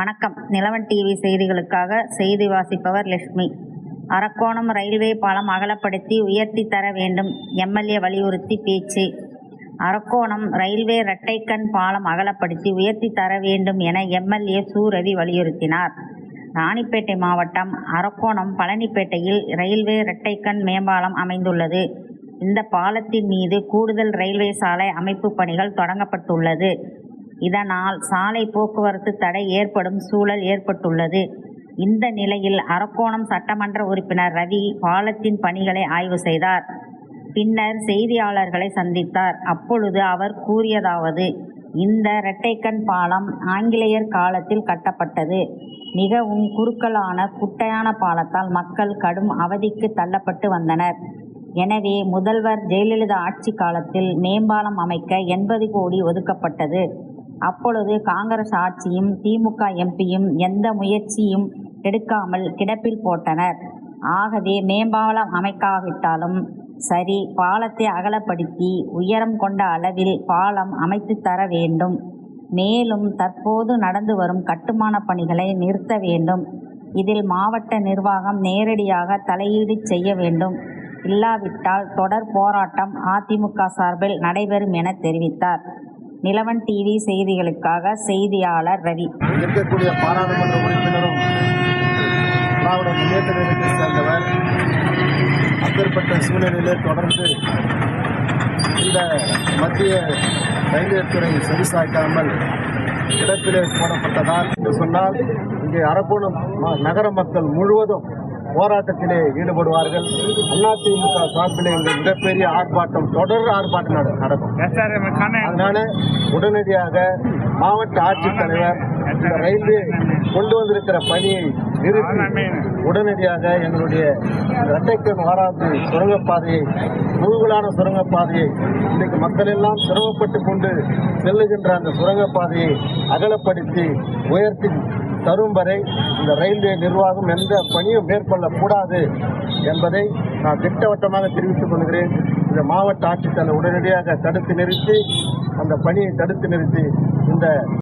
வணக்கம். நிலவன் டிவி செய்திகளுக்காக செய்தி வாசிப்பவர் லட்சுமி. அரக்கோணம் ரயில்வே பாலம் அகலப்படுத்தி உயர்த்தி தர வேண்டும், எம்எல்ஏ வலியுறுத்தி பேச்சு. அரக்கோணம் ரயில்வே இரட்டைக்கண் பாலம் அகலப்படுத்தி உயர்த்தி தர வேண்டும் என எம்எல்ஏ சு. ரவி வலியுறுத்தினார். ராணிப்பேட்டை மாவட்டம் அரக்கோணம் பழனிப்பேட்டையில் ரயில்வே இரட்டைக்கண் மேம்பாலம் அமைந்துள்ளது. இந்த பாலத்தின் மீது கூடுதல் ரயில்வே சாலை அமைப்பு பணிகள் தொடங்கப்பட்டுள்ளது. இதனால் சாலை போக்குவரத்து தடை ஏற்படும் சூழல் ஏற்பட்டுள்ளது. இந்த நிலையில் அரக்கோணம் சட்டமன்ற உறுப்பினர் ரவி பாலத்தின் பணிகளை ஆய்வு செய்தார். பின்னர் செய்தியாளர்களை சந்தித்தார். அப்பொழுது அவர் கூறியதாவது: இந்த இரட்டைக்கண் பாலம் ஆங்கிலேயர் காலத்தில் கட்டப்பட்டது. மிகவும் குறுகலான குட்டையான பாலத்தால் மக்கள் கடும் அவதிக்கு தள்ளப்பட்டு வந்தனர். எனவே முதல்வர் ஜெயலலிதா ஆட்சி காலத்தில் மேம்பாலம் அமைக்க 80 கோடி ஒதுக்கப்பட்டது. அப்பொழுது காங்கிரஸ் ஆட்சியும் திமுக எம்பியும் எந்த முயற்சியும் எடுக்காமல் கிடப்பில் போட்டனர். ஆகவே மேம்பாலம் அமைக்காவிட்டாலும் சரி, பாலத்தை அகலப்படுத்தி உயரம் கொண்ட அளவில் பாலம் அமைத்து தர வேண்டும். மேலும் தற்போது நடந்து வரும் கட்டுமான பணிகளை நிறுத்த வேண்டும். இதில் மாவட்ட நிர்வாகம் நேரடியாக தலையீடு செய்ய வேண்டும். இல்லாவிட்டால் தொடர் போராட்டம் அதிமுக சார்பில் நடைபெறும் என தெரிவித்தார். நிலவன் டிவி செய்திகளுக்காக செய்தியாளர் ரவி. இருக்கக்கூடிய பாராளுமன்ற உறுப்பினரும் திராவிட முன்னேற்ற கழகத்தை சேர்ந்தவர். அப்பேற்பட்ட சூழ்நிலையிலே தொடர்ந்து இந்த மத்திய ரயில்வே துறை சரிசாய்க்காமல் கிடப்பிலே போடப்பட்டதால் என்று சொன்னால் இங்கே அரக்கோணம் நகர மக்கள் முழுவதும் போராட்டத்திலே ஈடுபடுவார்கள். அதிமுக சார்பிலே இங்கே மிகப்பெரிய ஆர்ப்பாட்டம், தொடர் ஆர்ப்பாட்டம் நடக்கும். அதனால உடனடியாக மாவட்ட ஆட்சித்தலைவர் இந்த ரயில்வே கொண்டு வந்திருக்கிற பணியை நிறுத்தி உடனடியாக எங்களுடைய இரட்டைக்கண் வாராந்து சுரங்கப்பாதையை, குறுகலான சுரங்கப்பாதையை, இன்றைக்கு மக்கள் எல்லாம் சிரமப்பட்டு கொண்டு செல்லுகின்ற அந்த சுரங்கப்பாதையை அகலப்படுத்தி உயர்த்தி தரும் வரை இந்த ரயில்வே நிர்வாகம் எந்த பணியும் மேற்கொள்ளக்கூடாது என்பதை நான் திட்டவட்டமாக தெரிவித்துக் கொள்கிறேன். இந்த மாவட்ட ஆட்சித்தலைவர் உடனடியாக தடுத்து நிறுத்தி அந்த பணியை தடுத்து நிறுத்தி இந்த